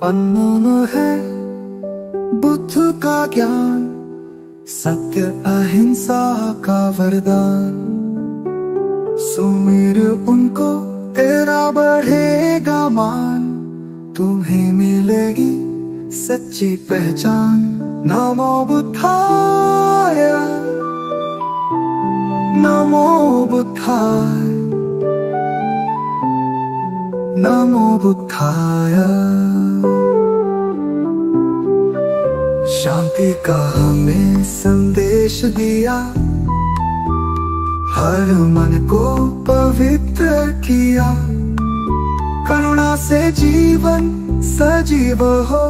अनमोल है बुद्ध का ज्ञान, सत्य अहिंसा का वरदान। सुमिर उनको तेरा बढ़ेगा मान, तुम्हें मिलेगी सच्ची पहचान। नमो बुद्धाय, नमो बुद्धाय, नमो बुद्धाय। शांति का हमें संदेश दिया, हर मन को पवित्र किया। करुणा से जीवन सजीव हो,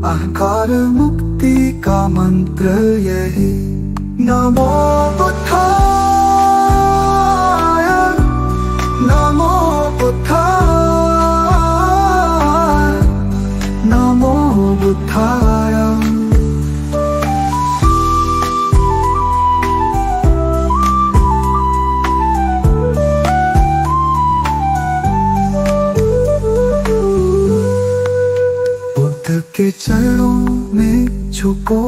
अहंकार मुक्ति का मंत्र यही। नमो बुद्धाय, नमो बुद्धाय, नमो बुद्धाय। बुद्ध के चरणों में झुको,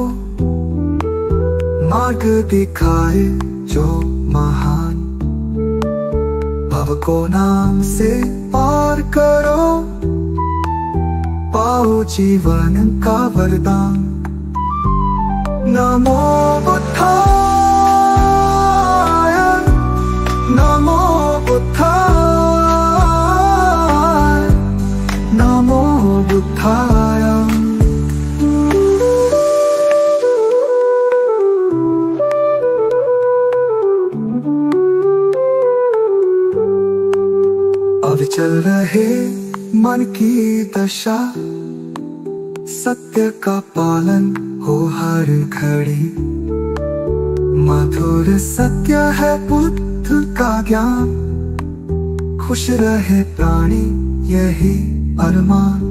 मार्ग दिखाए जो महान। भव को नाम से पार करो, पाओ जीवन का वरदान। नमो बुद्धाय, नमो बुद्धाय, नमो बुद्धाय। अब चल रहे मन की दशा, सत्य का पालन हो हर घड़ी। मधुर सत्य है बुद्ध का ज्ञान, खुश रहे प्राणी यही अरमान।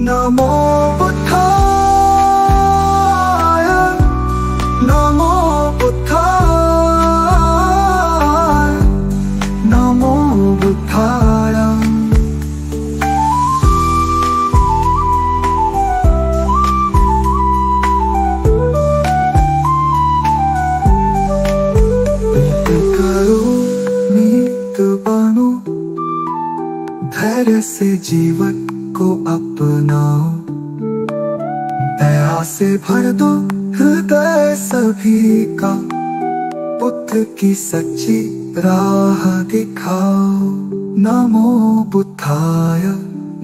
नमो बुद्धाय, नमो बुद्धाय, नमो बुद्धाय। धैर्य से जीवन को अपनाओ, दया से भर दो हृदय सभी का। बुद्ध की सच्ची राह दिखाओ। नमो बुद्धाय,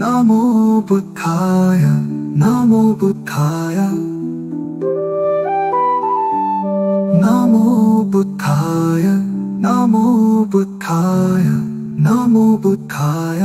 नमो बुद्धाय, नमो बुद्धाय, नमो बुद्धाय, नमो बुद्धाय, नमो बुद्धाय।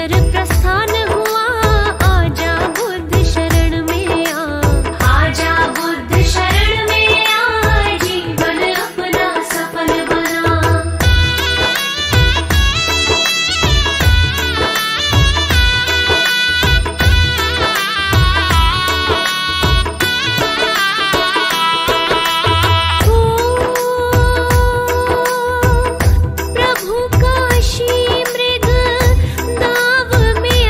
भीतर प्रस्थान हुआ, आजा बुद्ध शरण में आ, आजा बुद्ध शरण में आ, जीवन अपना सफल बना। प्रभु काशी मृग दाव में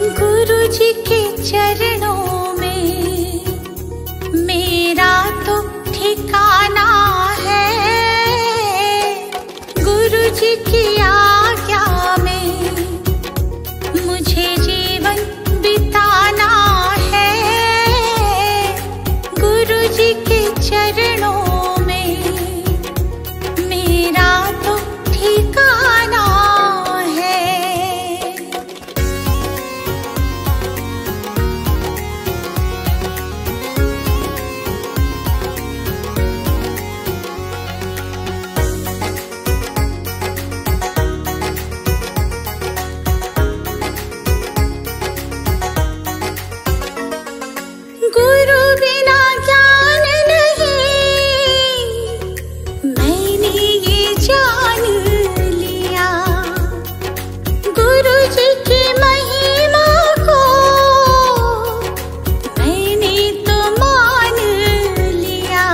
गुरु जी के चरणों में मेरा तो ठिकाना है। गुरु जी की आज्ञा में मुझे जीवन बिताना है। गुरु जी के चरणों में मेरा तो ठिकाना है। गुरु बिना ज्ञान नहीं, मैंने ये जान लिया। गुरु जी की महिमा को मैंने तो मान लिया।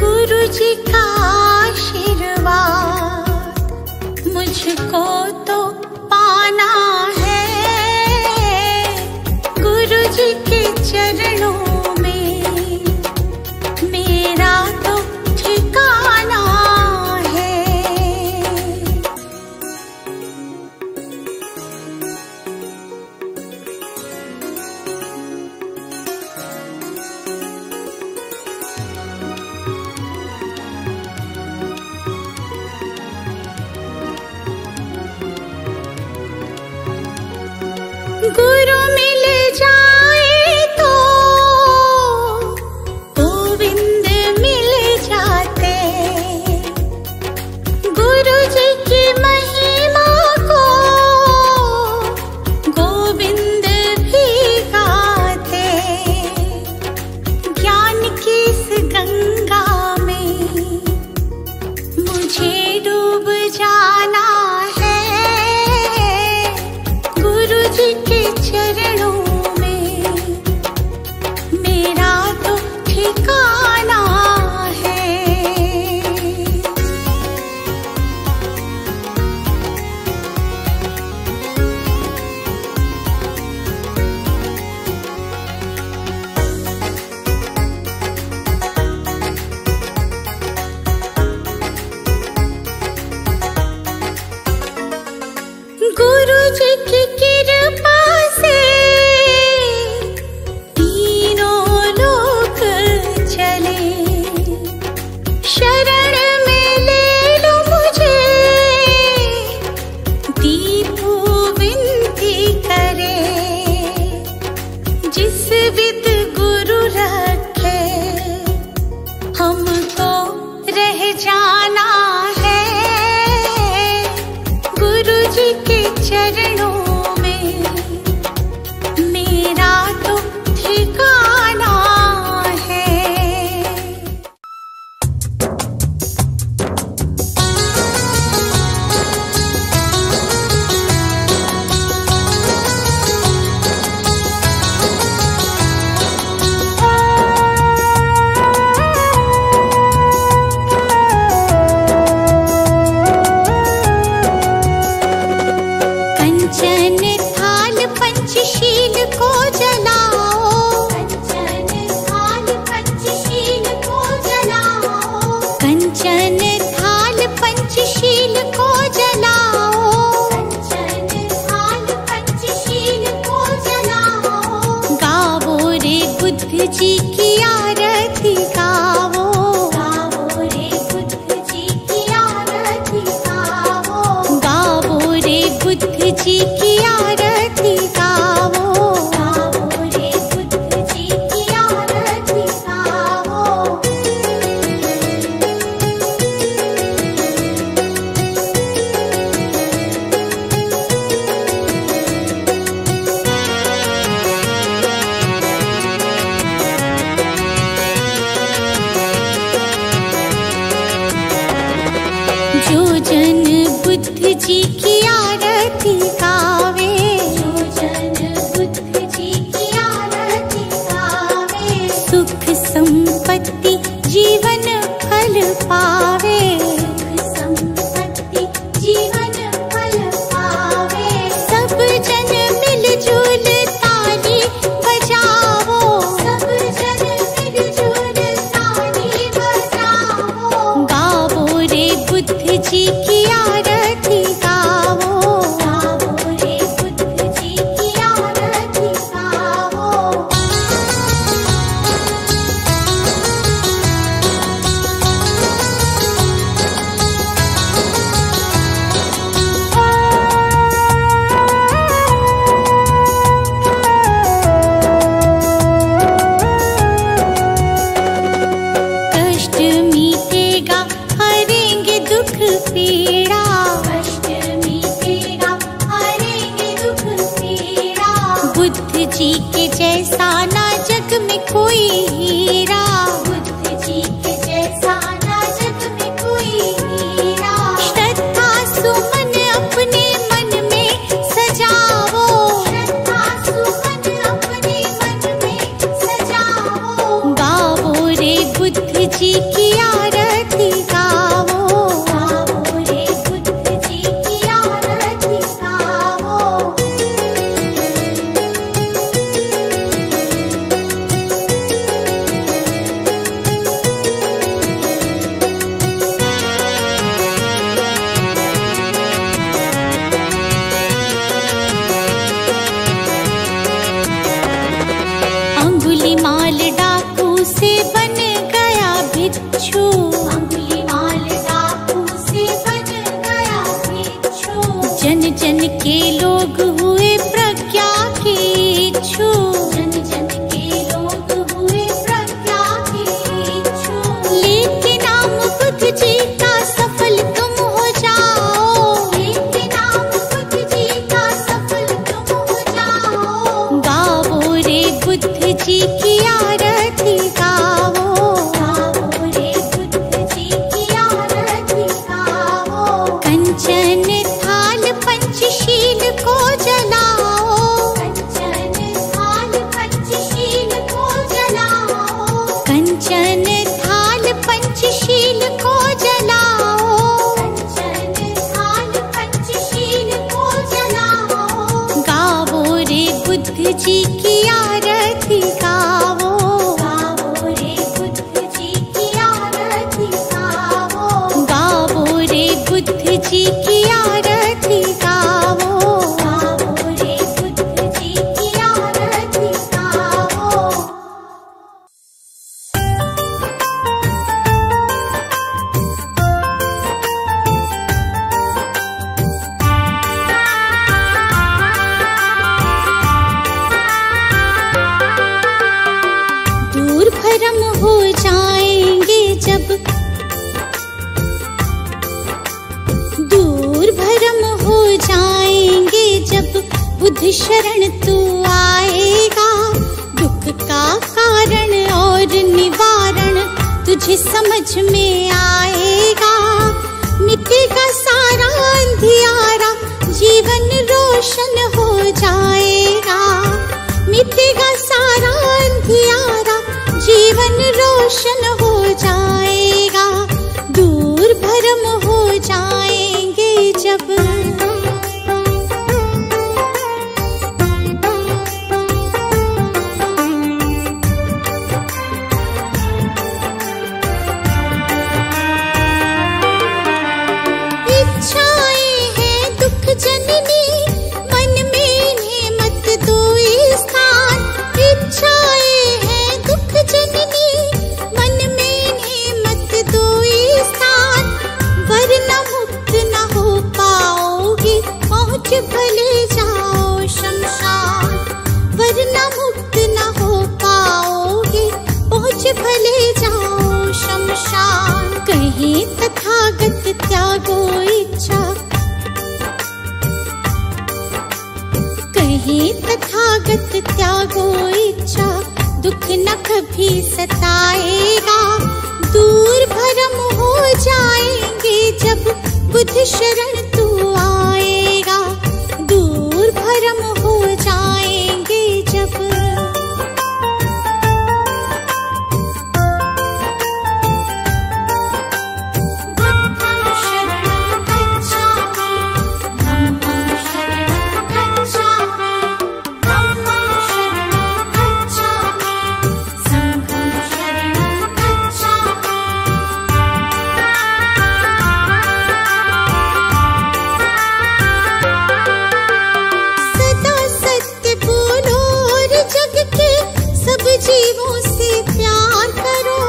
गुरु जी का आशीर्वाद मुझको तो पाना है। गुरु जी के चरणों में मेरा तो ठिकाना है। गुरु मिल जाए तो गोविंद मिल जाते। गुरु जी की महिमा को गोविंद भी गाते। ज्ञान की इस गंगा में मुझे डूब जाना है। गुरु जी के चरणों में मेरा तो ठिकाना है। गुरु जी की कृपा से तीनों लोक चले। शरण में ले लो मुझे, दीपू विनती करे। जिस विद गुरु रखे हमको रह जाना है। गुरु जी के चरणों में मेरा तो ठिकाना है। कंचन थाल पंचशील को जलाओ। कंचन थाल पंचशील को जलाओ। कंचन थाल पंचशील को जलाओ। कंचन थाल पंचशील को जलाओ। गावो रे बुद्ध जी की आरती गावो। गावो रे बुद्ध जी की आरती गावो। गावो रे बुद्ध जी की आरती गावो। गावो रे बुद्ध जी की आरती गावो। जो जन बुद्ध जी की आरती गावे। जो जन बुद्ध जी की आरती गावे। सुख संपत्ति जीवन फल पावे। सुख संपत्ति जीवन फल पावे। सब जन भिक्षु, अंगुलीमाल डाकू से बन गया भिक्षु। जन जन के लोग हुए प्रज्ञा के इच्छु, जन जन के लोग हुए प्रज्ञा के इच्छु। लेके नाम बुद्ध जी का सफल तुम हो जाओ, लेके नाम बुद्ध जी का सफल तुम हो जाओ। गावो रे बुद्ध जी की आरती गावो, गावो रे बुद्ध जी की आरती गावो। कंचन थाल पंचशील को जलाओ, कंचन थाल पंचशील को जलाओ। कंचन थाल पंचशील को जलाओ, कंचन थाल पंचशील को जलाओ। गावो रे बुद्ध जी की आरती गावो, गावो रे बुद्ध जी की आरती गावो। गावो रे बुद्ध जी की आरती गावो, गावो रे बुद्ध जी की आरती गावो। दूर भरम हो जाएंगे जब, दूर भरम हो जाएंगे जब बुद्ध शरण तू आएगा। दुख का कारण और निवारण तुझे समझ में आएगा। मिटेगा सारा अंधियारा, जीवन रोशन हो जाएगा। मिटेगा सारा अंधियारा, जीवन रोशन हो जाएगा। दूर भरम हो जाएंगे जब। इच्छाएं हैं दुख जननी, मन में इन्हें मत दो स्थान। इच्छाएं हैं दुख जननी, मन में इन्हें मत दो स्थान। वरना मुक्त न हो पाओगे, पहुँच भले जाओ शमशान। वरना मुक्त न हो पाओगे, पहुँच भले जाओ शमशान। कहे तथागत त्यागो इच्छा, कहे तथागत त्यागो इच्छा। दुख न कभी सताएगा। दूर भरम हो जाएंगे जब बुद्ध शरण तू आएगा। दूर भरम हो जाएंगे जब। बुद्धं शरणं गच्छामि, धम्मं शरणं गच्छामि, धम्मं शरणं गच्छामि, संघं शरणं गच्छामि। सदा सत्य बोलो और जग के सब जीवों से प्यार करो।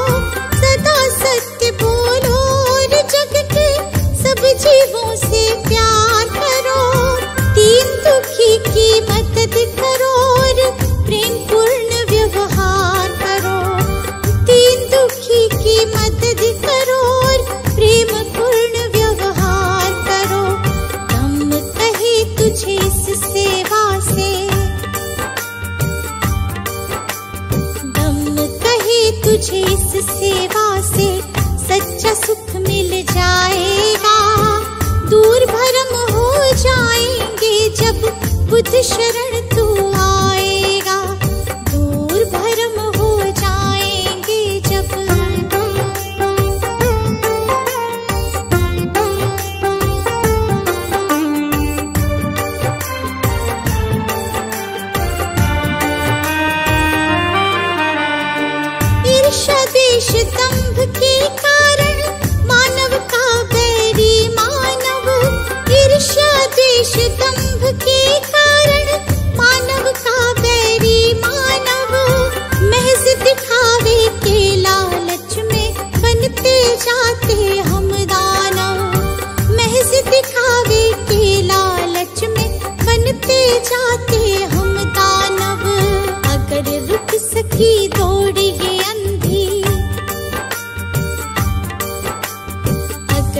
सदा सत्य बोलो और जग के सब जीवों से प्यार करो। दीन दुखी की मदद करो और प्रेम पूर्ण व्यवहार करो। दीन दुखी की मदद करो और प्रेम पूर्ण व्यवहार करो। दम कहे तुझे इस सेवा से, दम कहे तुझे इस सेवा से सच्चा सुख मिल जाएगा। दूर भरम हो जाएंगे जब बुद्ध शरण तू आएगा। दूर भरम हो जाएंगे जब। ईर्ष्या देश दंभ के कारण मानव का बैरी मानव। ईर्ष्या देश दंभ के कारण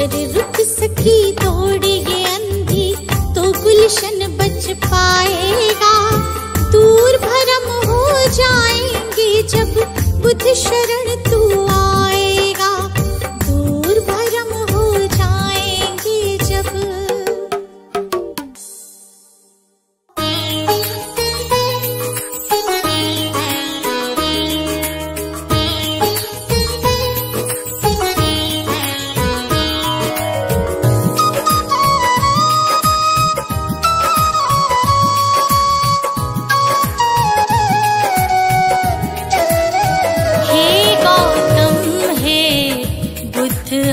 अगर रुक सकी दौड़ ये अंधी तो गुलशन बच पाएगा। दूर भरम हो जाएंगे जब बुद्ध शरण तू आएगा। दूर भरम हो जाएंगे जब।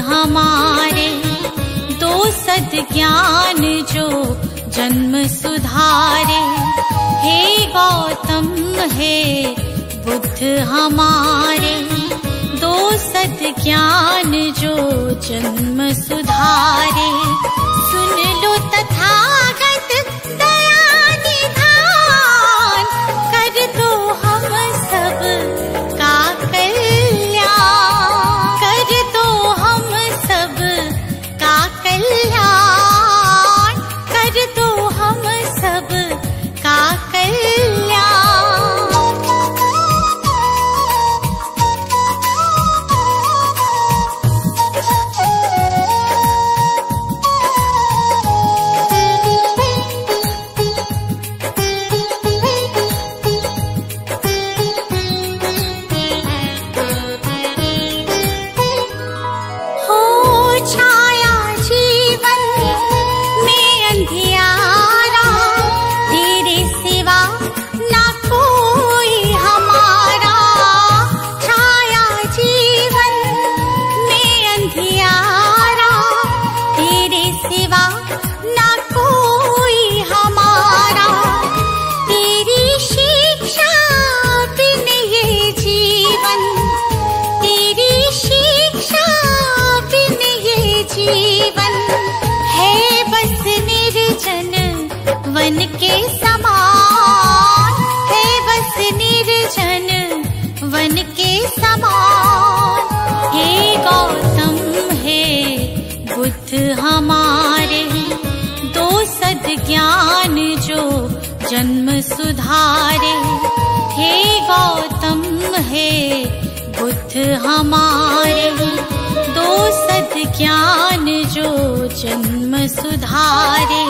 हमारे दो सद्ज्ञान जो जन्म सुधारे। हे गौतम हे बुद्ध हमारे दो सद्ज्ञान जो जन्म सुधारे। सुन लो तथागत दया निधान कर दो हम सब का कल्याण। कर दो हम सब का कल्याण। कर दो हम सब का कल्याण। वन के समान है बस निर्जन वन के समान। हे गौतम हे बुद्ध हमारे दो सद्ज्ञान जो जन्म सुधारे। हे गौतम हे बुद्ध हमारे दो सद्ज्ञान जो जन्म सुधारे।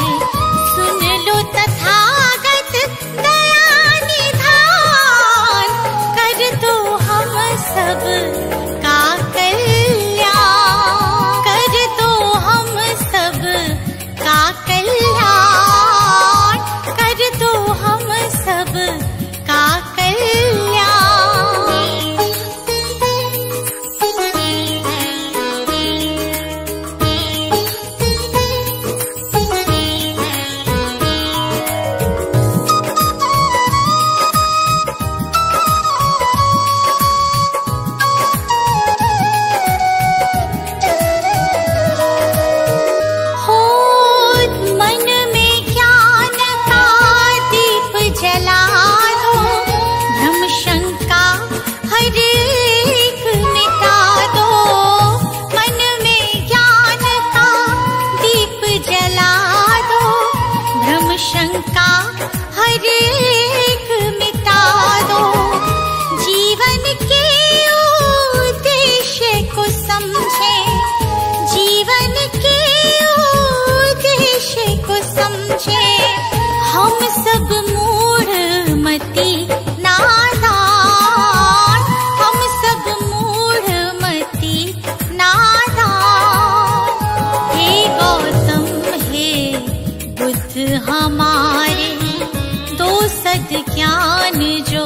सुन लो तथागत दया निधान कर दो हम सब का कल्याण। कर दो हम सब का कल्याण। कर दो हम सब का कल्याण। शंका हर एक मिटा दो। जीवन के उद्देश्य को समझे। जीवन के उद्देश्य को समझे। हम सब मूढ़ मती नादान। हम सब मूढ़ मती नादान। हे गौतम हे बुद्ध हमारे दो सद्ज्ञान जो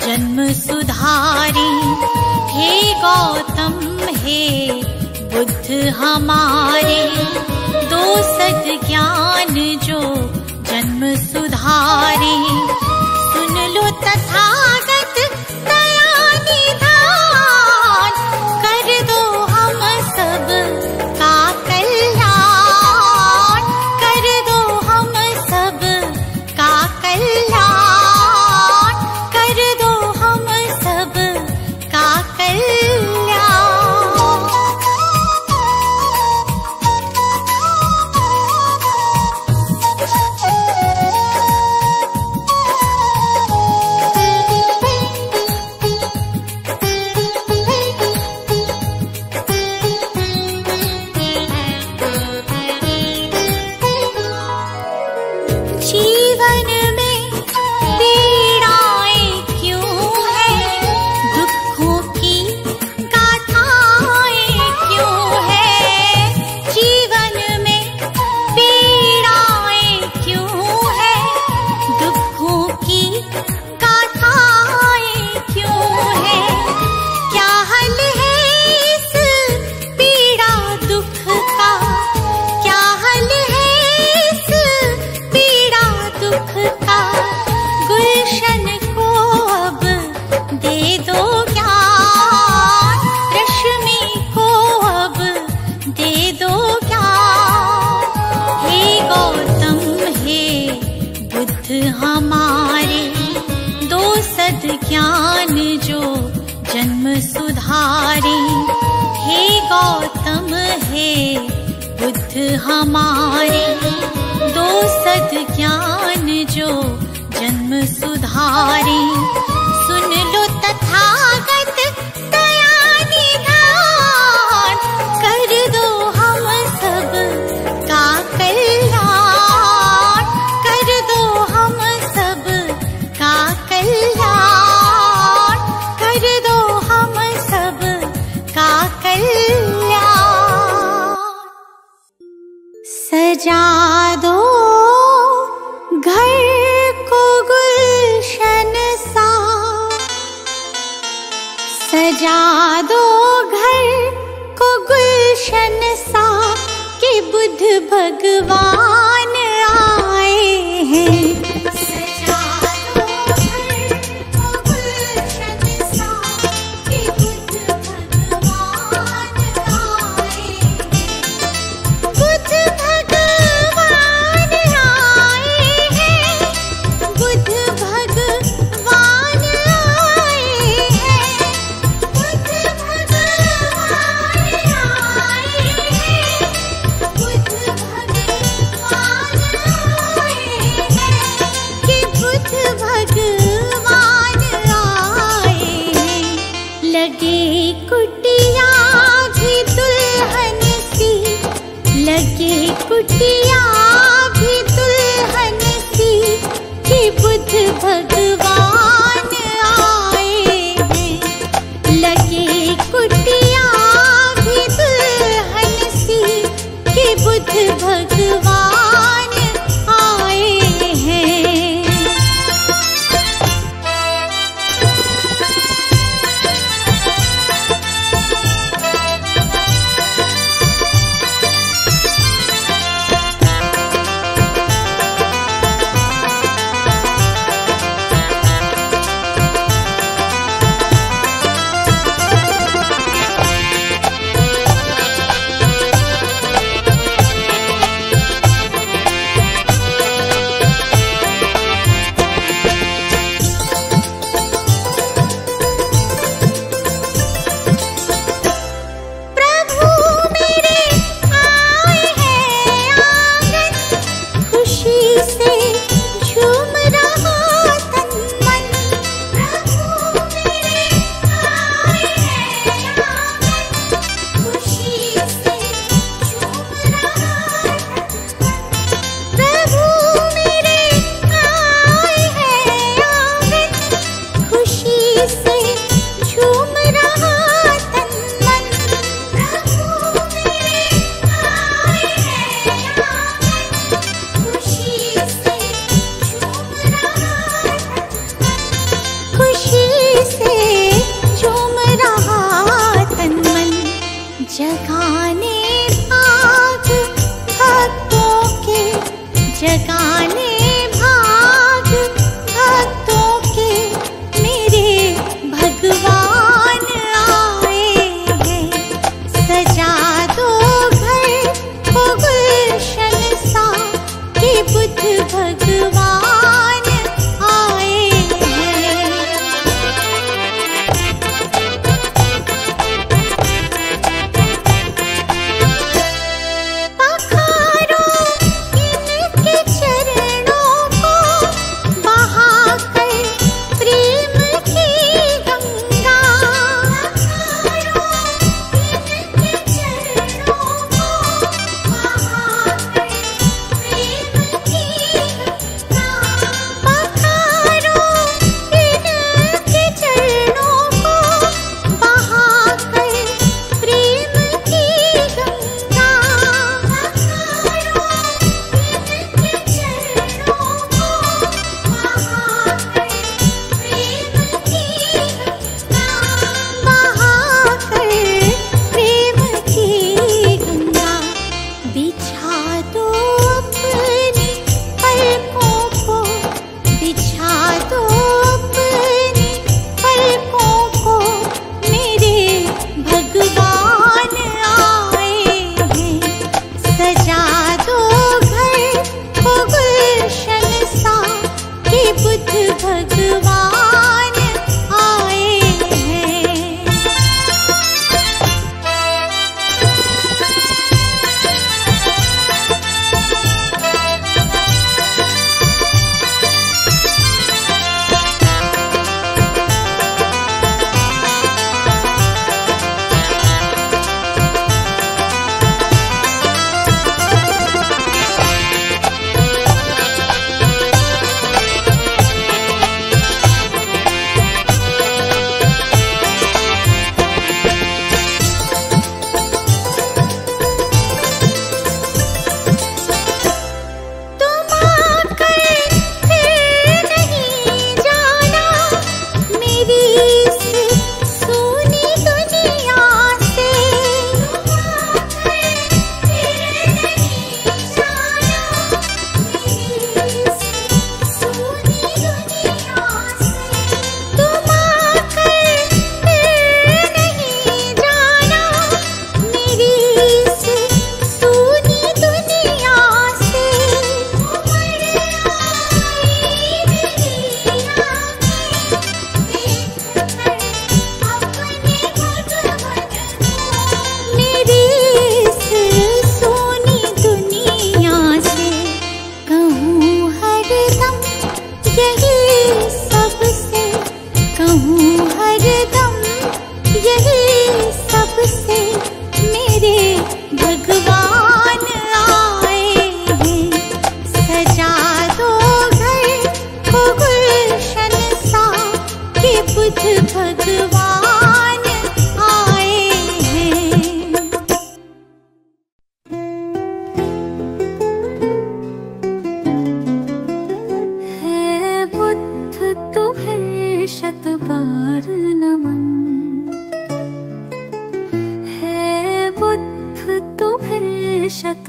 जन्म सुधारे। हे गौतम हे बुद्ध हमारे दो सद्ज्ञान जो जन्म सुधारे। सुन लो तथागत दया निधान कर दो हम सब का कल्याण। कर दो हम सब का कल्याण। कर दो हम सब का कल्याण। बुद्ध हमारे दो सद ज्ञान जो जन्म सुधारे। हे गौतम हे बुद्ध हमारे दो सद ज्ञान जो जन्म सुधारे। सुन लो तथागत दया निधान, कर दो हम सब का कल्याण, कर दो हम सब का कल्याण, कर दो हम सब का कल्याण। सजा दो घर को गुलशन सा, सजा दो घर को गुलशन सा, कि बुद्ध भगवान आए हैं। सजा दो घर को गुलशन सा, कि बुद्ध भगवान आए हैं। बुद्ध भगवान आए हैं, बुद्ध भगवान आए हैं, बुद्ध भगवान आए हैं, बुद्ध भगवान आए हैं, कि बुद्ध भगवान आए हैं। लगे कुटिया भी दुल्हन सी, लगे कुटिया भी दुल्हन सी, कि बुद्ध भगवान आए हैं। लगे कुटिया भी दुल्हन सी, कि बुद्ध भगवान आए हैं।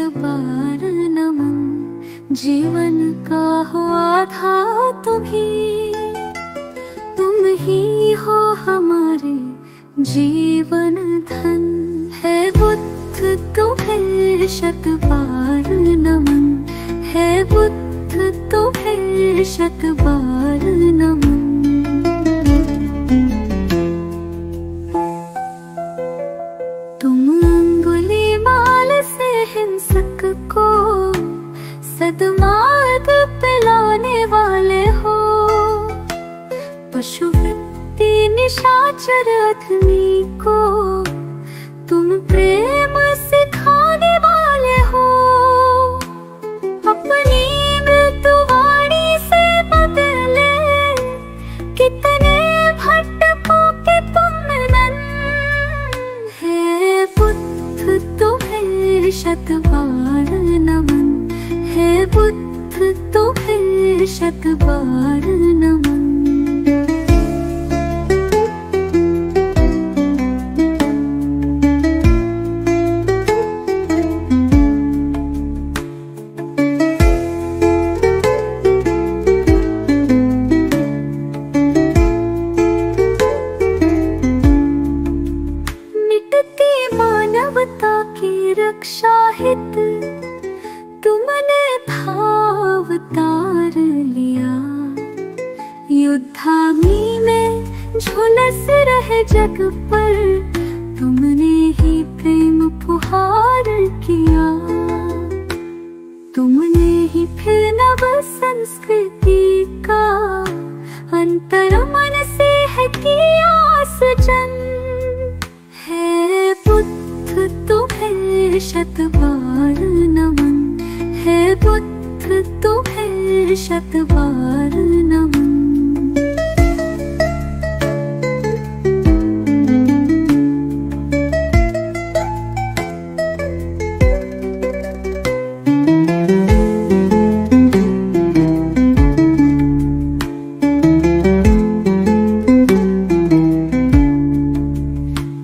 बार नमन। जीवन का हो आधार तुम ही हो हमारे जीवन धन। है बुद्ध तुम्हें शत बार नमन। है बुद्ध तुम्हें शत बार नमन। तुम अंगुलीमाल से हिंसक को सद्मार्ग पे लाने वाले हो। पशुवृत्ति निशाचर अधमी को तुम प्रेम सिखाने वाले हो। अपनी मृत्युवाणी से बदले कितने भटकों के तुम नन। है बुद्ध तुम्हें शत बार नमन। है बुद्ध तुम्हें शत बार नमन। मानवता की रक्षा हित तुमने भावतार लिया। युद्धाग्नि में झुलस रहे जग पर तुमने ही प्रेम फुहार किया। तुमने ही फिर नव संस्कृति का अंतर मन से है किया सृजन। है बुद्ध तुम्हें शत बार नमन। है बुद्ध तुम्हें शत बार नमन।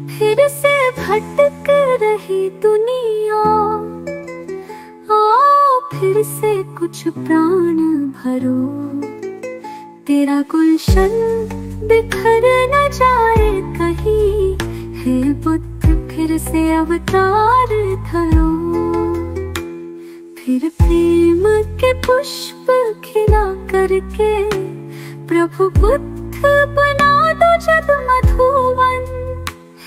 फिर से भटक रही दुनिया आओ फिर से कुछ प्राण भरो। तेरा गुलशन बिखर न जाए कहीं। हे बुद्ध फिर से अवतार धरो। फिर प्रेम के पुष्प खिला करके प्रभु बुद्ध बना दो जग मधुवन।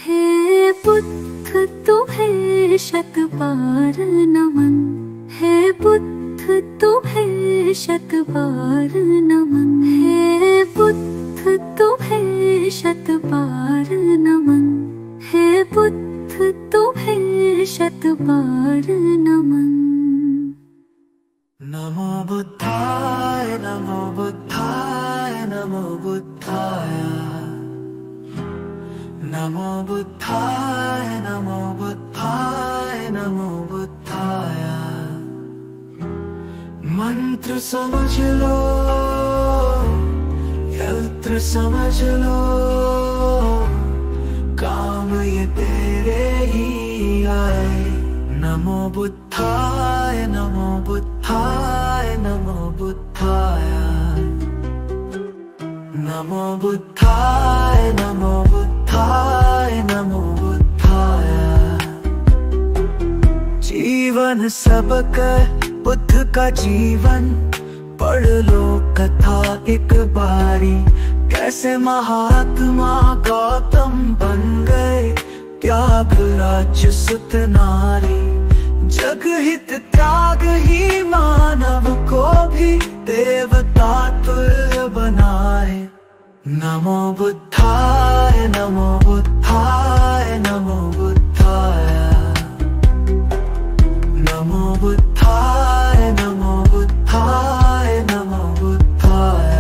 हे बुद्ध तुम्हें शत बार नमन। है बुद्ध तुम्हें शत बार नमन। है बुद्ध तुम्हें शत बार नमन। है बुद्ध तुम्हें शत बार नमन। नमो बुद्धाय नमो बुद्धाय नमो बुद्धाय। नमो बुद्धाय नमो बुद्धाय नमो बुद्धाय। मंत्र समझ लो यंत्र समझ लो काम ये तेरे ही आए। नमो बुद्धाय नमो बुद्धाय नमो बुद्धाय। नमो बुद्धाय नमो बुद्धाय नमो बुद्धाय। जीवन सबका बुद्ध का जीवन पढ़ लो कथा एक बारी। कैसे महात्मा गौतम बन गए त्याग राज्य सुत नारी। जग हित त्याग ही मानव को भी देवता तुल्य बनाए। नमो बुद्धाय नमो बुद्धाय नमो बुद्धाय। नमो बुद्धाय नमो बुद्धाय नमो बुद्धाय।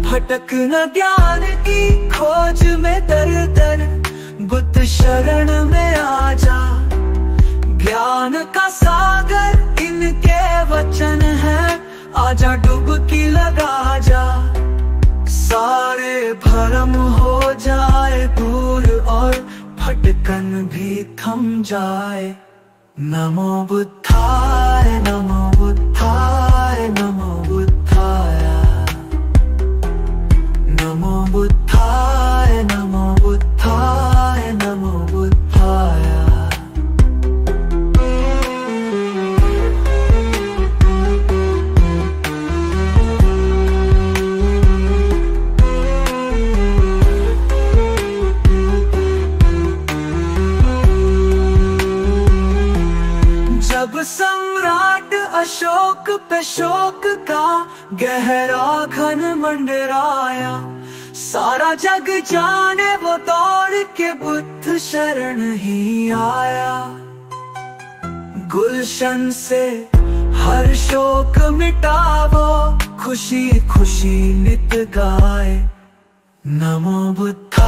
भटक न ज्ञान की खोज में दर दर बुद्ध शरण में आ जा। ज्ञान का सागर इनके वचन है। आजा डुबकी लगा जा, सारे भरम हो जाए दूर और भटकन भी थम जाए। नमो बुद्धाय नमो बुद्धाय नमो बुद्धाय नमो बुद्धाय नमो बुद्धाय नमो बुद्धाय। जब सम्राट अशोक पे शोक का गहरा घन मंडराया, सारा जग जाने वो दौड़ के बुद्ध शरण ही आया। गुलशन से हर शोक मिटावो, खुशी खुशी नित गाए। नमो बुद्धाय